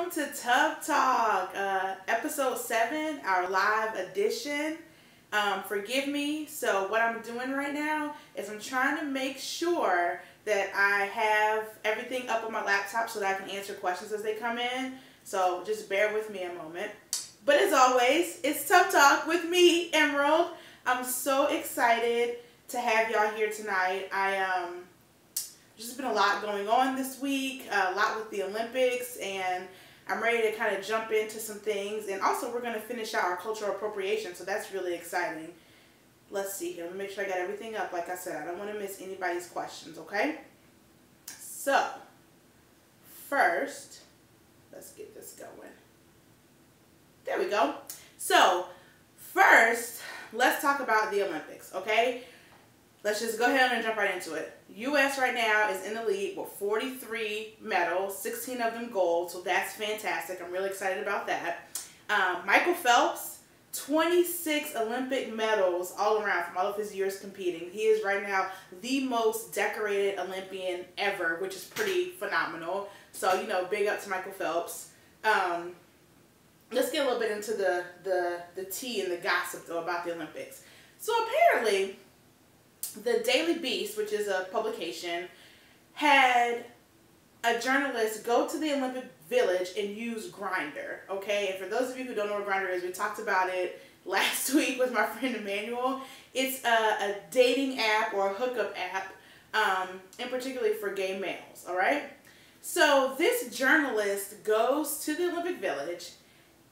welcome to Tough Talk, episode 7, our live edition. Forgive me, so what I'm doing right now is I'm trying to make sure that I have everything up on my laptop so that I can answer questions as they come in. So just bear with me a moment. But as always, it's Tough Talk with me, Emerald. I'm so excited to have y'all here tonight. There's just been a lot going on this week, a lot with the Olympics, and I'm ready to kind of jump into some things. And also, we're going to finish out our cultural appropriation, so that's really exciting. Let's see here. Let me make sure I got everything up. Like I said, I don't want to miss anybody's questions, okay? So, first, let's get this going. There we go. So, first, let's talk about the Olympics, okay? Let's just go ahead and jump right into it. U.S. right now is in the lead with 43 medals, 16 of them gold, so that's fantastic. I'm really excited about that. Michael Phelps, 26 Olympic medals all around from all of his years competing. He is right now the most decorated Olympian ever, which is pretty phenomenal. So, you know, big up to Michael Phelps. Let's get a little bit into the tea and the gossip, though, about the Olympics. So apparently, the Daily Beast, which is a publication, had a journalist go to the Olympic Village and use Grindr, okay? And for those of you who don't know what Grindr is, we talked about it last week with my friend Emmanuel. It's a dating app or a hookup app, and particularly for gay males, all right? So this journalist goes to the Olympic Village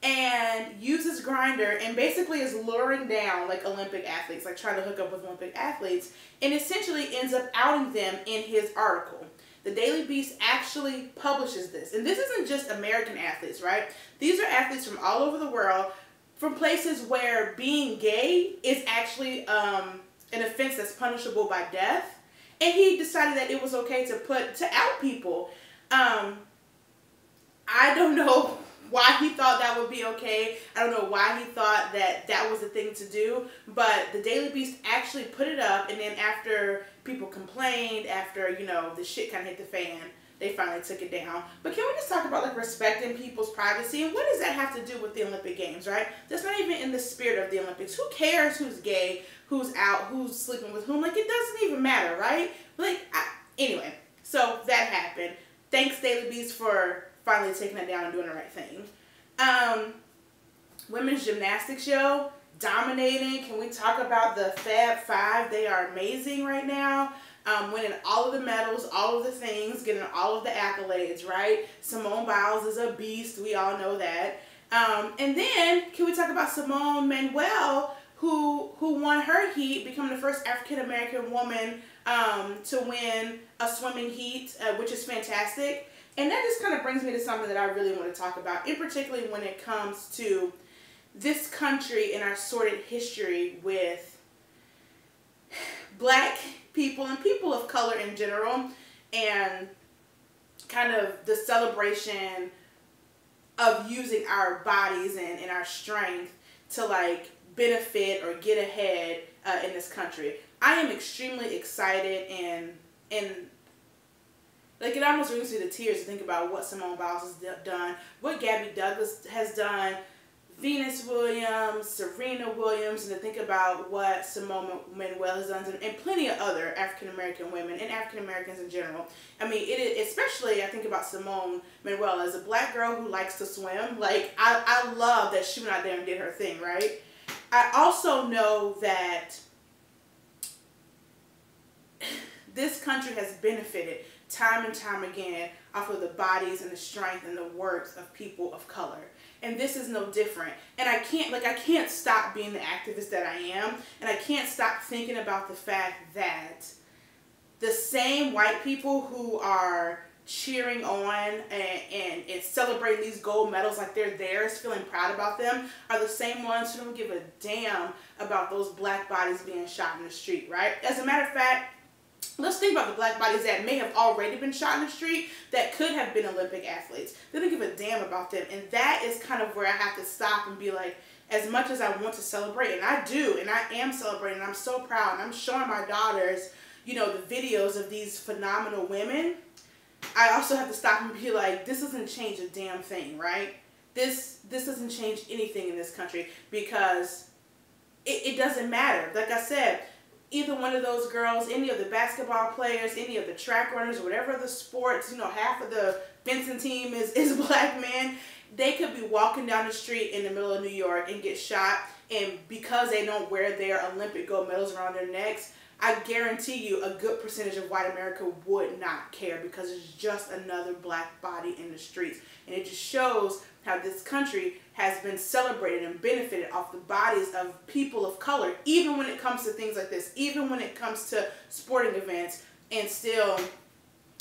and uses Grindr and basically is luring down like Olympic athletes, like trying to hook up with Olympic athletes, and essentially ends up outing them in his article. The Daily Beast actually publishes this. And this isn't just American athletes, right? These are athletes from all over the world, from places where being gay is actually an offense that's punishable by death. And he decided that it was okay to out people. I don't know why he thought that would be okay. I don't know why he thought that that was the thing to do. But the Daily Beast actually put it up, and then after people complained, after, you know, the shit kind of hit the fan, they finally took it down. But can we just talk about, like, respecting people's privacy? And what does that have to do with the Olympic Games, right? That's not even in the spirit of the Olympics. Who cares who's gay, who's out, who's sleeping with whom? Like, it doesn't even matter, right? Like, anyway, so that happened. Thanks, Daily Beast, for finally taking it down and doing the right thing. Women's gymnastics show, dominating. Can we talk about the Fab Five? They are amazing right now. Winning all of the medals, all of the things, getting all of the accolades, right? Simone Biles is a beast. We all know that. And then, can we talk about Simone Manuel, who won her heat, becoming the first African-American woman to win a swimming heat, which is fantastic. And that just kind of brings me to something that I really want to talk about, in particularly when it comes to this country and our sordid history with black people and people of color in general, and kind of the celebration of using our bodies and our strength to, like, benefit or get ahead in this country. I am extremely excited and like, it almost brings me to tears to think about what Simone Biles has done, what Gabby Douglas has done, Venus Williams, Serena Williams, and to think about what Simone Manuel has done, and plenty of other African-American women and African-Americans in general. I mean, especially I think about Simone Manuel as a black girl who likes to swim. Like, I love that she went out there and did her thing, right? I also know that this country has benefited time and time again off of the bodies and the strength and the works of people of color. And this is no different. And I can't stop being the activist that I am, and I can't stop thinking about the fact that the same white people who are cheering on and celebrating these gold medals like they're theirs, feeling proud about them, are the same ones who don't give a damn about those black bodies being shot in the street, right? As a matter of fact, let's think about the black bodies that may have already been shot in the street that could have been Olympic athletes. They don't give a damn about them. And that is kind of where I have to stop and be like, as much as I want to celebrate, and I do, and I am celebrating, and I'm so proud, and I'm showing my daughters, you know, the videos of these phenomenal women, I also have to stop and be like, this doesn't change a damn thing, right? This doesn't change anything in this country, because it doesn't matter. Like I said, either one of those girls, any of the basketball players, any of the track runners, whatever the sports, you know, half of the fencing team is black men. They could be walking down the street in the middle of New York and get shot, and because they don't wear their Olympic gold medals around their necks, I guarantee you a good percentage of white America would not care, because it's just another black body in the streets. And it just shows how this country has been celebrated and benefited off the bodies of people of color, even when it comes to things like this, even when it comes to sporting events, and still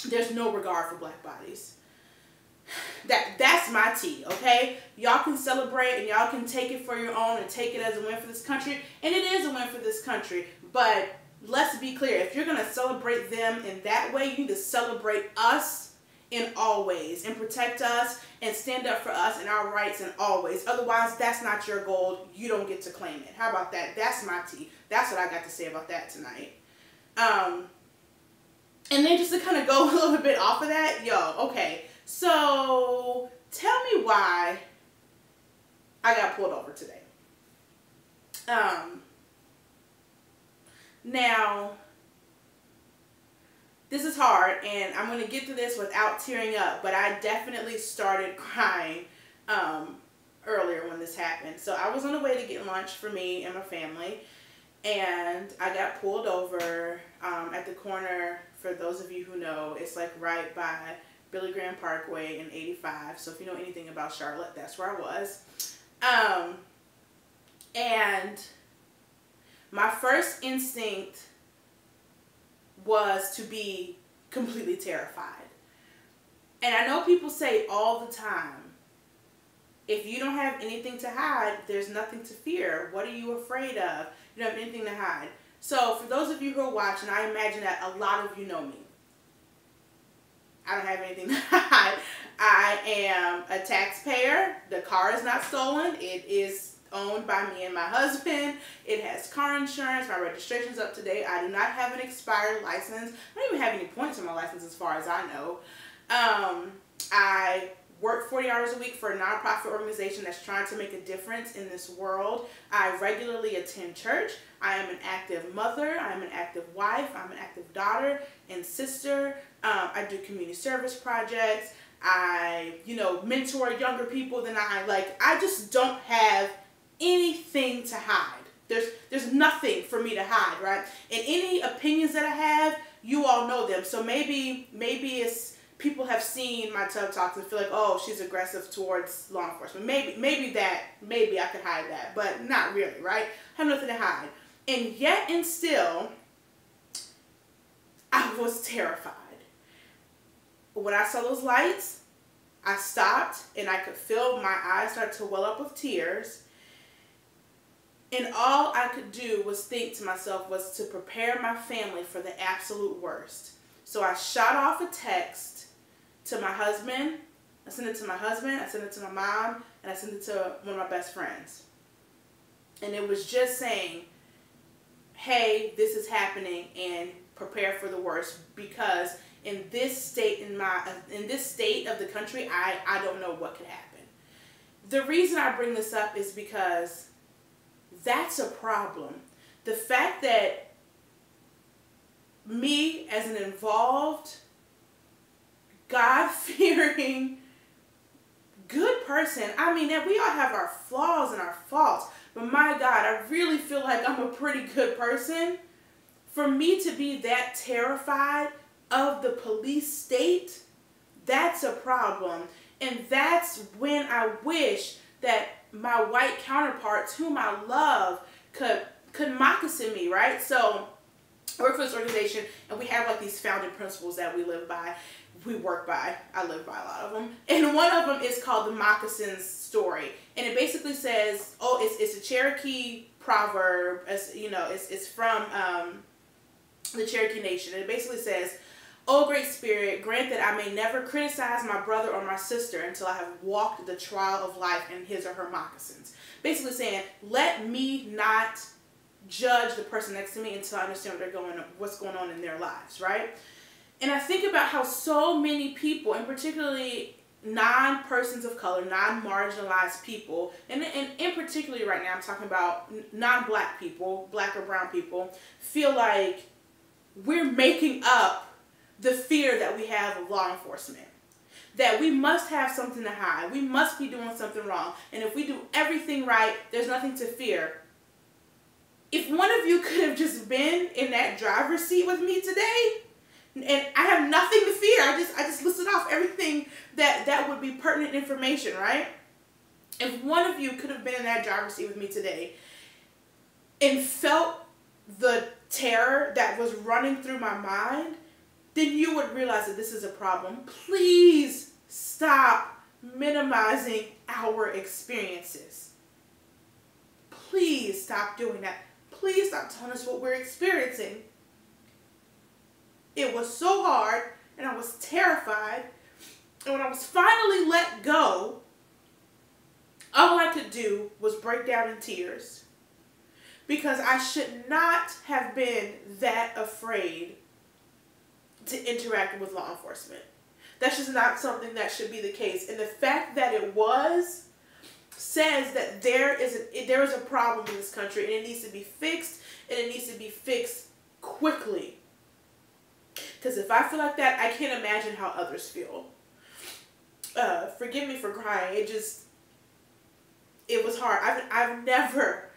there's no regard for black bodies. That's my tea, okay? Y'all can celebrate and y'all can take it for your own and take it as a win for this country, and it is a win for this country, but let's be clear, if you're going to celebrate them in that way, you need to celebrate us in all ways and protect us and stand up for us and our rights in all ways. Otherwise, that's not your gold. You don't get to claim it. How about that? That's my tea. That's what I got to say about that tonight. And then just to kind of go a little bit off of that, okay. So tell me why I got pulled over today. Now, this is hard, and I'm going to get to this without tearing up, but I definitely started crying earlier when this happened. So I was on the way to get lunch for me and my family, and I got pulled over at the corner. For those of you who know, it's like right by Billy Graham Parkway and 85. So if you know anything about Charlotte, that's where I was. And my first instinct was to be completely terrified. And I know people say all the time, if you don't have anything to hide, there's nothing to fear. What are you afraid of? You don't have anything to hide. So for those of you who are watching, I imagine that a lot of you know me. I don't have anything to hide. I am a taxpayer. The car is not stolen. It is owned by me and my husband. It has car insurance. My registration's up to date. I do not have an expired license. I don't even have any points on my license as far as I know. I work 40 hours a week for a nonprofit organization that's trying to make a difference in this world. I regularly attend church. I am an active mother. I'm an active wife. I'm an active daughter and sister. I do community service projects. I, mentor younger people than I just don't have anything to hide. There's nothing for me to hide, right? And any opinions that I have, you all know them. So maybe it's people have seen my TED Talks and feel like, oh, she's aggressive towards law enforcement. Maybe I could hide that, but not really, right? I have nothing to hide. And yet and still, I was terrified. When I saw those lights, I stopped and I could feel my eyes start to well up with tears. And all I could do was think to myself was to prepare my family for the absolute worst. So I shot off a text to my husband. I sent it to my husband, I sent it to my mom, and I sent it to one of my best friends. And it was just saying, hey, this is happening and prepare for the worst, because in this state of the country, I don't know what could happen. The reason I bring this up is because that's a problem. The fact that me as an involved, God-fearing, good person, I mean, that we all have our flaws and our faults, but my God, I really feel like I'm a pretty good person. For me to be that terrified of the police state, that's a problem. And that's when I wish that my white counterparts, whom I love, could moccasin me, right? So I work for this organization, and we have like these founding principles that we live by. We work by. I live by a lot of them. And one of them is called the Moccasin's Story. And it basically says, it's a Cherokee proverb. It's from the Cherokee Nation. And it basically says, "O Great Spirit, grant that I may never criticize my brother or my sister until I have walked the trial of life in his or her moccasins." Basically saying, let me not judge the person next to me until I understand what's going on in their lives, right? And I think about how so many people, and particularly non-persons of color, non-marginalized people, and in particularly right now I'm talking about non-black people, black or brown people, feel like we're making up the fear that we have of law enforcement. That we must have something to hide. We must be doing something wrong. And if we do everything right, there's nothing to fear. If one of you could have just been in that driver's seat with me today, and I have nothing to fear. I just listed off everything that would be pertinent information, right? If one of you could have been in that driver's seat with me today and felt the terror that was running through my mind, then you would realize that this is a problem. Please stop minimizing our experiences. Please stop doing that. Please stop telling us what we're experiencing. It was so hard, and I was terrified. And when I was finally let go, all I could do was break down in tears. Because I should not have been that afraid to interact with law enforcement. That's just not something that should be the case. And the fact that it was says that there is a problem in this country, and it needs to be fixed, and it needs to be fixed quickly. Because if I feel like that, I can't imagine how others feel. Forgive me for crying. It was hard. I've never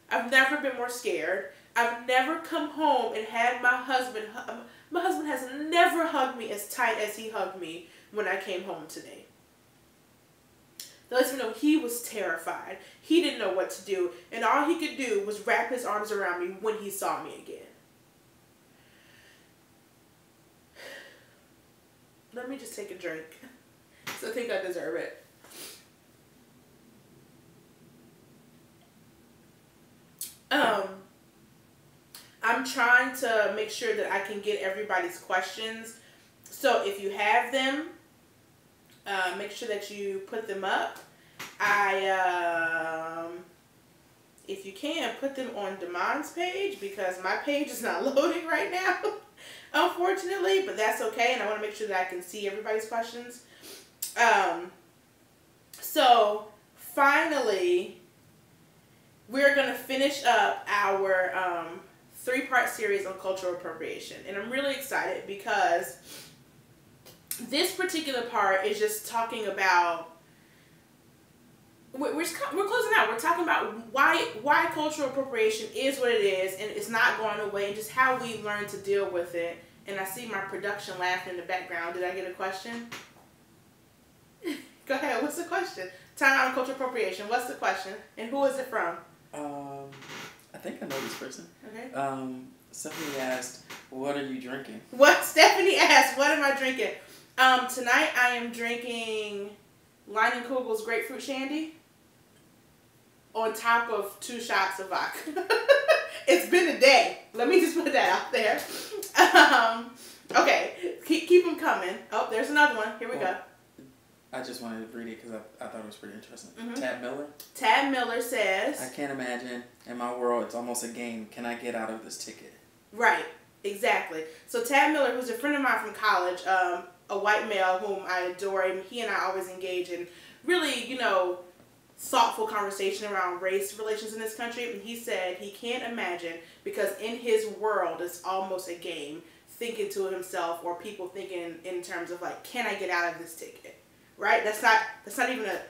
been more scared. I've never come home and had my husband has never hugged me as tight as he hugged me when I came home today. That lets me know he was terrified. He didn't know what to do. And all he could do was wrap his arms around me when he saw me again. Let me just take a drink. So I think I deserve it. I'm trying to make sure that I can get everybody's questions. So if you have them, make sure that you put them up. If you can, put them on Damon's page, because my page is not loading right now, unfortunately, but that's okay, and I want to make sure that I can see everybody's questions. So finally, we're going to finish up our 3-part series on cultural appropriation, and I'm really excited because this particular part is just talking about, we're closing out. We're talking about why cultural appropriation is what it is, and it's not going away, and just how we learn to deal with it. And I see my production laughing in the background. Did I get a question? Go ahead. What's the question? Time out on cultural appropriation. What's the question? And who is it from? I think I know this person. Okay. Stephanie asked, "What are you drinking?" Stephanie asked, what am I drinking? Tonight I am drinking Leinenkugel's grapefruit shandy on top of 2 shots of vodka. It's been a day. Let me just put that out there. Okay, keep them coming. Oh, there's another one. Here we go. I just wanted to read it because I thought it was pretty interesting. Mm-hmm. Tad Miller says, "I can't imagine. In my world, it's almost a game. Can I get out of this ticket?" Right, exactly. So Tad Miller, who's a friend of mine from college, a white male whom I adore, and he and I always engage in really, thoughtful conversation around race relations in this country. And he said he can't imagine, because in his world, it's almost a game, thinking to himself, or people thinking in terms of like, can I get out of this ticket? Right? That's not even a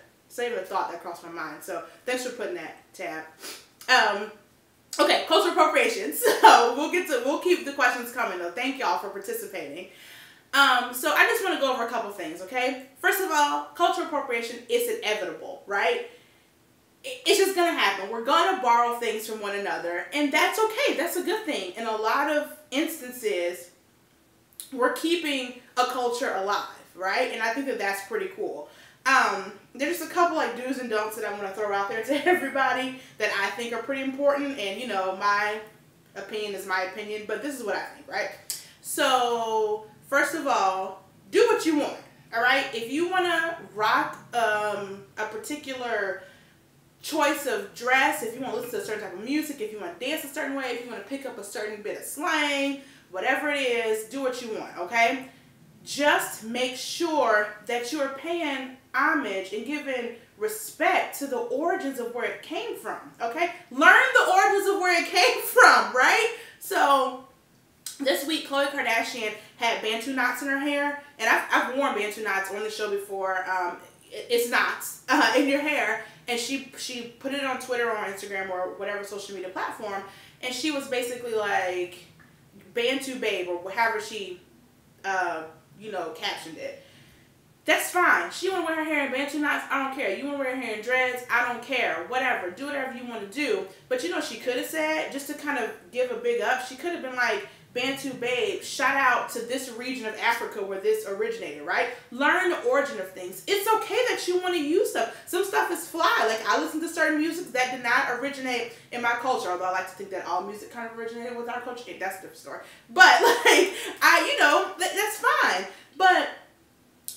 thought that crossed my mind. So thanks for putting that, Tab. Okay, cultural appropriation. So we'll keep the questions coming though. Thank y'all for participating. So I just want to go over a couple things, okay? First of all, cultural appropriation is inevitable, right? It's just going to happen. We're going to borrow things from one another, and that's okay. That's a good thing. In a lot of instances, we're keeping a culture alive, right? And I think that that's pretty cool. There's just a couple like do's and don'ts that I want to throw out there to everybody that I think are pretty important, and my opinion is my opinion, but this is what I think, right? So first of all, do what you want, all right? If you want to rock a particular choice of dress, if you want to listen to a certain type of music, if you want to dance a certain way, if you want to pick up a certain bit of slang, whatever it is, do what you want, okay? Just make sure that you are paying homage and giving respect to the origins of where it came from, okay? Learn the origins of where it came from, right? So this week, Khloe Kardashian had Bantu knots in her hair, and I've worn Bantu knots on the show before. It's knots in your hair, and she put it on Twitter or on Instagram or whatever social media platform, and she was basically like, Bantu babe, or however she captioned it. That's fine. She want to wear her hair in Bantu knots, I don't care. You want to wear her hair in dreads, I don't care. Whatever. Do whatever you want to do. But you know what she could have said, just to kind of give a big up, she could have been like, Bantu babe, shout out to this region of Africa where this originated, right? Learn the origin of things. It's okay that you want to use stuff. Some stuff is fly. Like, I listen to certain music that did not originate in my culture, although I like to think that all music kind of originated with our culture. That's a different story. But, like, that's fine. But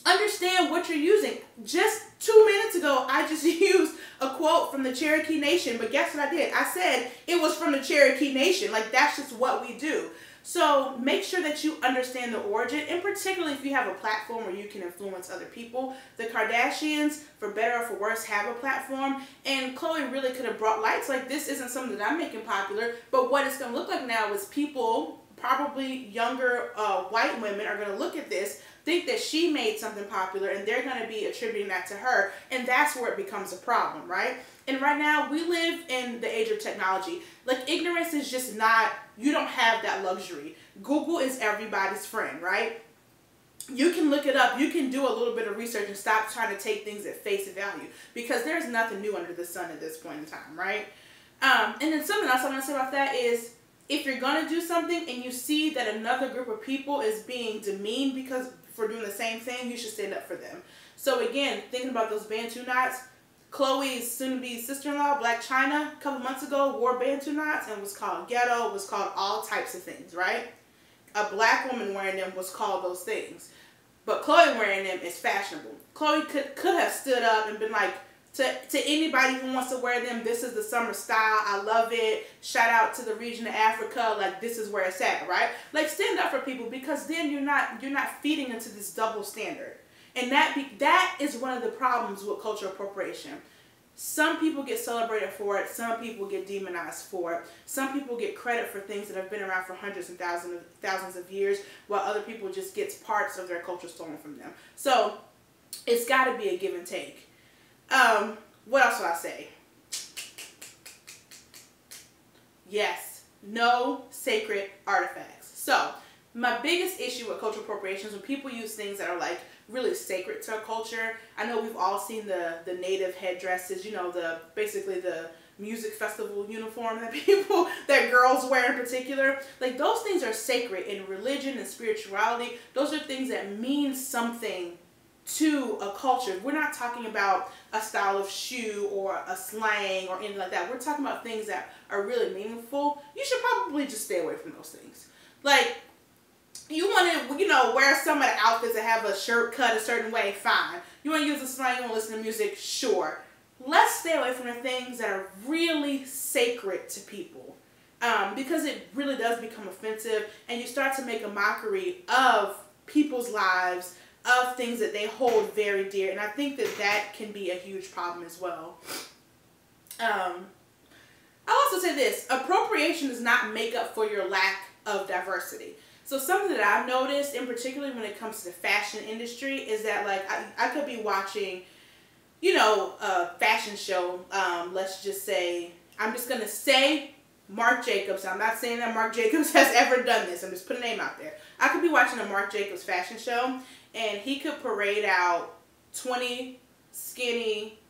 understand what you're using. Just 2 minutes ago, I just used a quote from the Cherokee Nation, but guess what I did? I said it was from the Cherokee Nation. Like, that's just what we do. So make sure that you understand the origin, and particularly if you have a platform where you can influence other people. The Kardashians, for better or for worse, have a platform, and Khloe really could have brought lights. Like, this isn't something that I'm making popular, but what it's going to look like now is people, probably younger white women, are going to look at this, think that she made something popular, and they're going to be attributing that to her, and that's where it becomes a problem, right? And right now, we live in the age of technology. Like, ignorance is just not, you don't have that luxury. Google is everybody's friend, right? You can look it up. You can do a little bit of research and stop trying to take things at face value, because there's nothing new under the sun at this point in time, right? And then something else I want to say about that is, if you're going to do something and you see that another group of people is being demeaned for doing the same thing, you should stand up for them. So again, thinking about those Bantu knots, Khloe's soon-to-be sister-in-law, Black China, a couple months ago wore Bantu knots and was called ghetto, was called all types of things, right? A black woman wearing them was called those things. But Khloe wearing them is fashionable. Khloe could have stood up and been like, to anybody who wants to wear them, this is the summer style, I love it, shout out to the region of Africa, like, this is where it's at, right? Like, stand up for people, because then you're not feeding into this double standard. And that is one of the problems with cultural appropriation. Some people get celebrated for it, some people get demonized for it, some people get credit for things that have been around for hundreds and thousands of years, while other people just get parts of their culture stolen from them. So it's got to be a give and take. What else will I say? Yes, no sacred artifacts. So my biggest issue with cultural appropriation is when people use things that are like really sacred to a culture. I know we've all seen the native headdresses, you know, basically the music festival uniform that girls wear in particular. Like, those things are sacred in religion and spirituality. Those are things that mean something to a culture. We're not talking about a style of shoe or a slang or anything like that. We're talking about things that are really meaningful. You should probably just stay away from those things. Like, you want to, wear some of the outfits that have a shirt cut a certain way, fine. You want to use a slang, you want to listen to music, sure. Let's stay away from the things that are really sacred to people, because it really does become offensive, and you start to make a mockery of people's lives, of things that they hold very dear, and I think that can be a huge problem as well. I'll also say this: appropriation does not make up for your lack of diversity. So something that I've noticed, in particular when it comes to the fashion industry, is that, like, I could be watching, a fashion show, let's just say, I'm just going to say Marc Jacobs. I'm not saying that Marc Jacobs has ever done this. I'm just putting a name out there. I could be watching a Marc Jacobs fashion show, and he could parade out 20 skinny,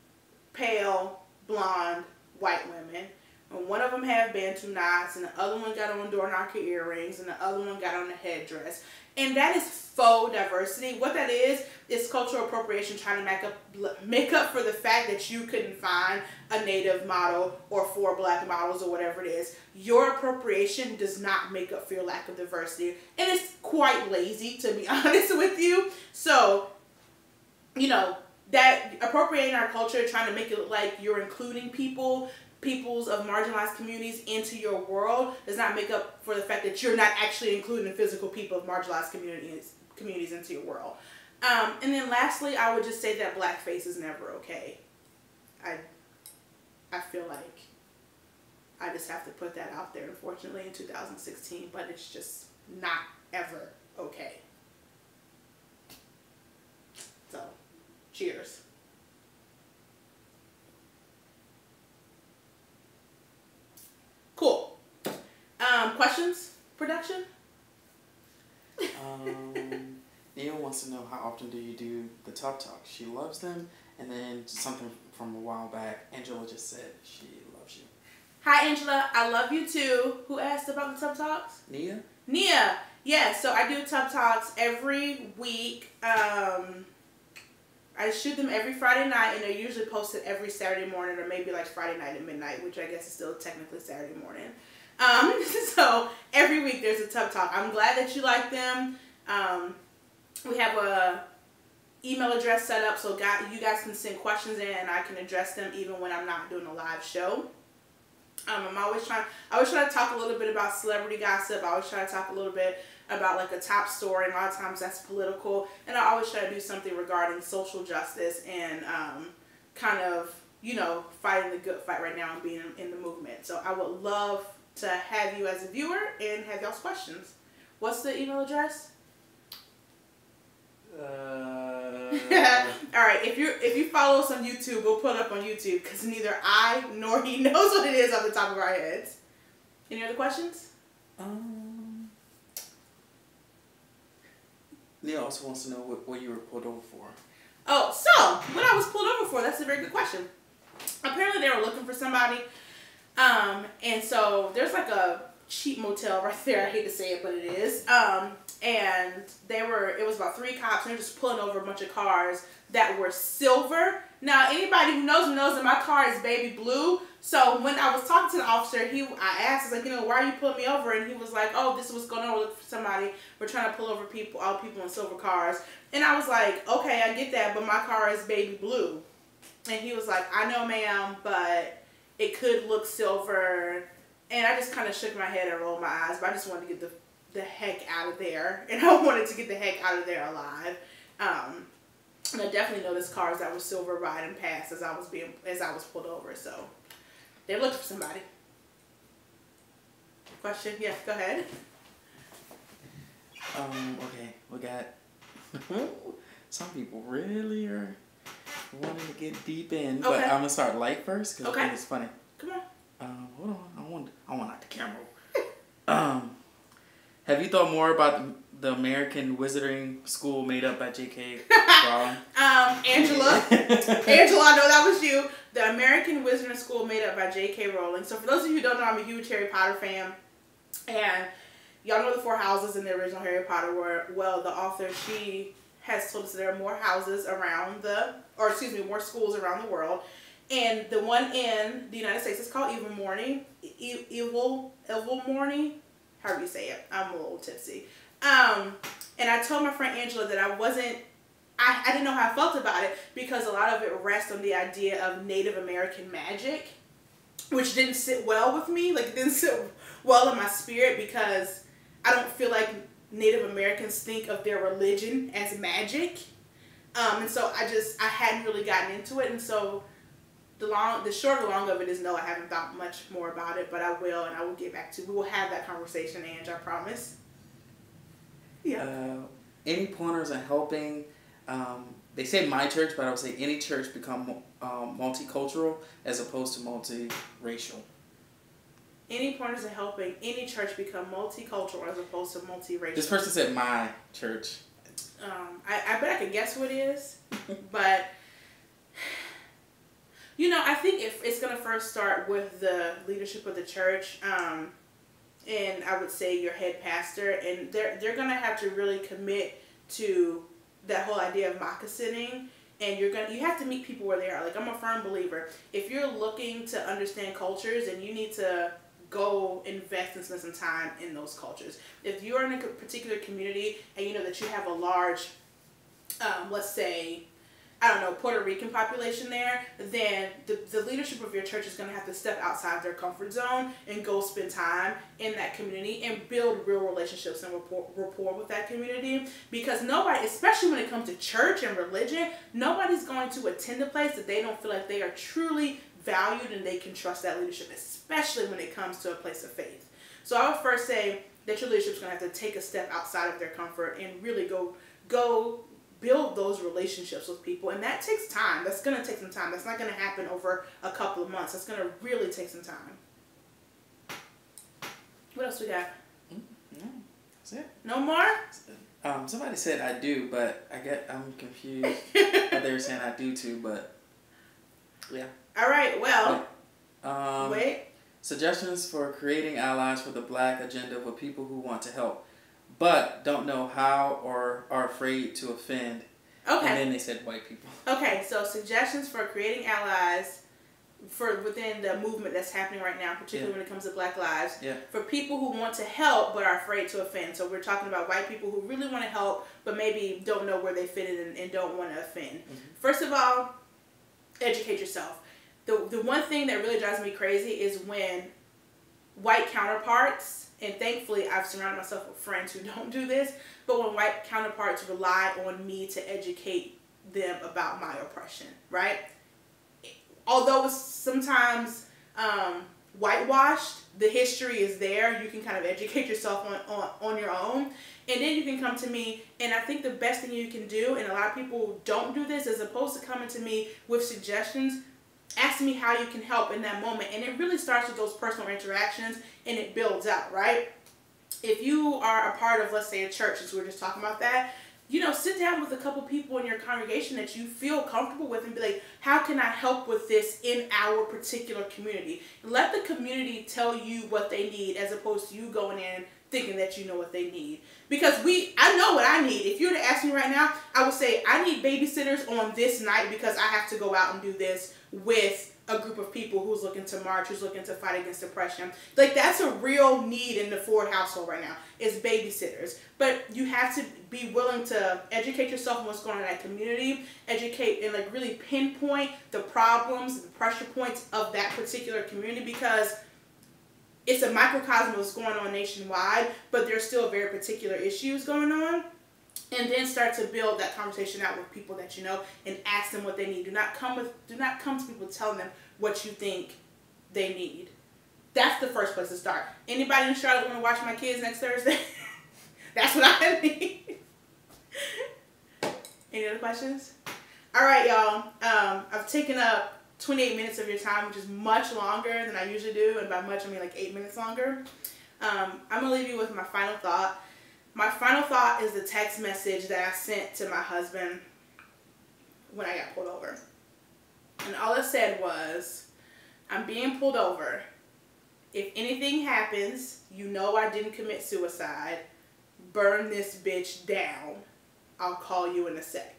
pale, blonde, white women. And one of them had Bantu knots, and the other one got on door knocker earrings, and the other one got on a headdress. And that is faux diversity. What that is cultural appropriation, trying to make up for the fact that you couldn't find a native model or 4 black models or whatever it is. Your appropriation does not make up for your lack of diversity. And it's quite lazy, to be honest with you. So, that appropriating our culture, trying to make it look like you're including people peoples of marginalized communities into your world does not make up for the fact that you're not actually including physical people of marginalized communities into your world. And then lastly, I would just say that blackface is never okay. I feel like I just have to put that out there, unfortunately, in 2016, but it's just not ever okay. So, cheers. Cool. Questions, production? Nia wants to know, how often do you do the Tough Talk? She loves them. And then something from a while back, Angela just said she loves you. Hi, Angela. I love you too. Who asked about the Tough Talks? Nia? Nia. Yeah, so I do Tough Talks every week. I shoot them every Friday night, and they're usually posted every Saturday morning, or maybe like Friday night at midnight, which I guess is still technically Saturday morning. So every week there's a Tough Talk. I'm glad that you like them. We have a email address set up so you guys can send questions in, and I can address them even when I'm not doing a live show. I always try to talk a little bit about celebrity gossip. I always try to talk a little bit about like a top story, and a lot of times that's political. And I always try to do something regarding social justice and kind of, fighting the good fight right now and being in the movement. So I would love to have you as a viewer and have y'all's questions. What's the email address? Alright, if you follow us on YouTube, we'll put it up on YouTube, because neither I nor he knows what it is off the top of our heads. Any other questions? Neil also wants to know what you were pulled over for. Oh, so what I was pulled over for, that's a very good question. Apparently they were looking for somebody. And so there's like a cheap motel right there. I hate to say it, but it is. And it was about 3 cops, and they're just pulling over a bunch of cars that were silver. Now, anybody who knows that my car is baby blue. So when I was talking to the officer, I asked, I was like, why are you pulling me over? And he was like, oh, this is what's going on. We're looking for somebody. We're trying to pull over all people in silver cars. And I was like, okay, I get that, but my car is baby blue. And he was like, I know, ma'am, but it could look silver. And I just kind of shook my head and rolled my eyes, but I just wanted to get the heck out of there. And I wanted to get the heck out of there alive. And I definitely noticed cars that were silver riding past as I was pulled over. So they looked for somebody. Question? Yeah, go ahead. Okay, we got some people really are wanting to get deep in, but I'm gonna start light first because I think it's funny. Come on. Hold on, I want out the camera. Have you thought more about the American Wizarding School made up by J.K. Rowling? Angela, I know that was you. The American Wizarding School made up by J.K. Rowling. So for those of you who don't know, I'm a huge Harry Potter fan, and y'all know the 4 houses in the original Harry Potter were. Well, the author, she has told us that there are more houses around more schools around the world. And the one in the United States is called Ilvermorny. Ilvermorny, however you say it. I'm a little tipsy. And I told my friend Angela that I didn't know how I felt about it, because a lot of it rests on the idea of Native American magic, which didn't sit well with me. Like, it didn't sit well in my spirit, because I don't feel like Native Americans think of their religion as magic. And so I hadn't really gotten into it. And so the short and long of it is no, I haven't thought much more about it, but I will, and I will get back to we will have that conversation, Ange, I promise. Yeah. Any pointers on helping, they say my church, but I would say any church become multicultural as opposed to multiracial? Any pointers on helping any church become multicultural as opposed to multiracial? This person said my church. I bet I could guess who it is, but I think it's going to first start with the leadership of the church, and I would say your head pastor, and they're going to have to really commit to that whole idea of moccasining, and you have to meet people where they are. Like, I'm a firm believer, if you're looking to understand cultures, then you need to go invest and spend some time in those cultures. If you're in a particular community and you know that you have a large, let's say, I don't know, Puerto Rican population there, then the leadership of your church is going to have to step outside their comfort zone and go spend time in that community and build real relationships and rapport with that community. Because nobody, especially when it comes to church and religion, nobody's going to attend a place that they don't feel like they are truly valued and they can trust that leadership, especially when it comes to a place of faith. So I would first say that your leadership's going to have to take a step outside of their comfort and really go build those relationships with people. And that takes time. That's going to take some time. That's not going to happen over a couple of months. That's going to really take some time. What else we got? No, that's it. No more? Somebody said I do, but I'm confused. They were saying I do too, but yeah. All right, well, wait. Suggestions for creating allies for the Black agenda for people who want to help, but don't know how or are afraid to offend. Okay. And then they said white people. Okay, so suggestions for creating allies for within the movement that's happening right now, particularly when it comes to Black lives, for people who want to help but are afraid to offend. So we're talking about white people who really want to help but maybe don't know where they fit in and don't want to offend. First of all, educate yourself. The one thing that really drives me crazy is when white counterparts, and thankfully I've surrounded myself with friends who don't do this, but when white counterparts rely on me to educate them about my oppression, right? Although it's sometimes whitewashed, the history is there. You can kind of educate yourself on your own. And then you can come to me, and I think the best thing you can do, and a lot of people don't do this, as opposed to coming to me with suggestions, ask me how you can help in that moment. And it really starts with those personal interactions, and it builds out, right? If you are a part of, let's say, a church, as we were just talking about that, you know, sit down with a couple people in your congregation that you feel comfortable with and be like, how can I help with this in our particular community? Let the community tell you what they need, as opposed to you going in thinking that you know what they need. Because I know what I need. If you were to ask me right now, I would say I need babysitters on this night because I have to go out and do this with a group of people who's looking to march, who's looking to fight against oppression. Like, that's a real need in the Ford household right now, is babysitters. But you have to be willing to educate yourself on what's going on in that community, educate and like really pinpoint the problems, the pressure points of that particular community, because it's a microcosm of what's going on nationwide, but there's still very particular issues going on. And then start to build that conversation out with people that you know and ask them what they need. Do not come to people telling them what you think they need. That's the first place to start. Anybody in Charlotte want to watch my kids next Thursday? That's what I need. Any other questions? All right, y'all. I've taken up 28 minutes of your time, which is much longer than I usually do. And by much, I mean like 8 minutes longer. I'm going to leave you with my final thought. My final thought is the text message that I sent to my husband when I got pulled over. And all it said was, I'm being pulled over. If anything happens, you know I didn't commit suicide. Burn this bitch down. I'll call you in a sec.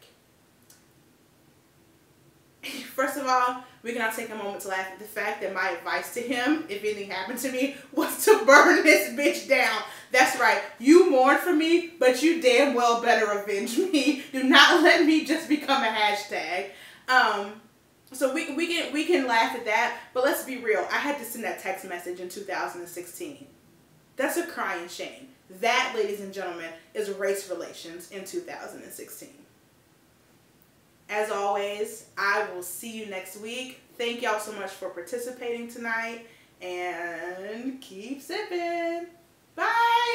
First of all, we cannot take a moment to laugh at the fact that my advice to him, if anything happened to me, was to burn this bitch down. That's right. You mourn for me, but you damn well better avenge me. Do not let me just become a hashtag. So we can laugh at that, but let's be real. I had to send that text message in 2016. That's a crying shame. That, ladies and gentlemen, is race relations in 2016. As always, I will see you next week. Thank y'all so much for participating tonight, and keep sipping. Bye.